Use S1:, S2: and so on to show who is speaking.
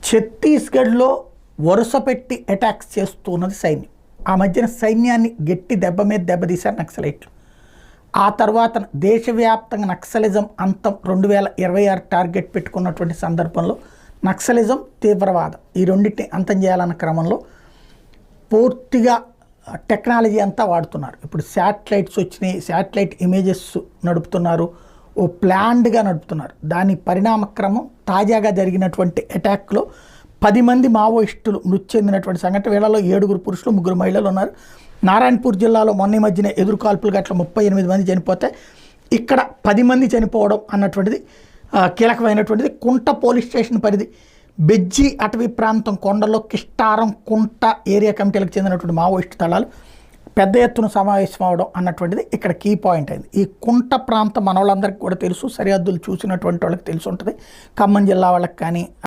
S1: ఛత్తీస్గఢ్లో వరుస పెట్టి అటాక్స్ చేస్తున్నది సైన్యం. ఆ మధ్యన సైన్యాన్ని గట్టి దెబ్బ మీద దెబ్బతీశారు నక్సలైట్లు. ఆ తర్వాత దేశవ్యాప్తంగా నక్సలిజం అంతం 2026 టార్గెట్ పెట్టుకున్నటువంటి సందర్భంలో నక్సలిజం, తీవ్రవాదం ఈ రెండింటిని అంతం చేయాలన్న క్రమంలో పూర్తిగా టెక్నాలజీ అంతా వాడుతున్నారు. ఇప్పుడు శాటిలైట్స్ వచ్చినాయి, శాటిలైట్ ఇమేజెస్ నడుపుతున్నారు, ఓ ప్లాన్డ్గా నడుపుతున్నారు. దాని పరిణామక్రమం తాజాగా జరిగినటువంటి అటాక్లో 10 మంది మావోయిస్టులు మృతి చెందినటువంటి సంఘటన. వీళ్ళలో 7 పురుషులు 3 మహిళలు ఉన్నారు. నారాయణపూర్ జిల్లాలో మొన్న మధ్యన ఎదురుకాల్పులు గట్ల 38 మంది చనిపోతే ఇక్కడ 10 మంది చనిపోవడం అన్నటువంటిది కీలకమైనటువంటిది. కుంట పోలీస్ స్టేషన్ పరిధి బెజ్జి అటవీ ప్రాంతం కొండల్లో కిష్టారం కుంట ఏరియా కమిటీలకు చెందినటువంటి మావోయిస్టు దళాలు పెద్ద ఎత్తున సమావేశం అవడం అన్నటువంటిది ఇక్కడ కీ పాయింట్ అయింది. ఈ కుంట ప్రాంతం మన వాళ్ళందరికీ కూడా తెలుసు, సరిహద్దులు చూసినటువంటి వాళ్ళకి తెలిసి ఉంటుంది. ఖమ్మం జిల్లా వాళ్ళకి కానీ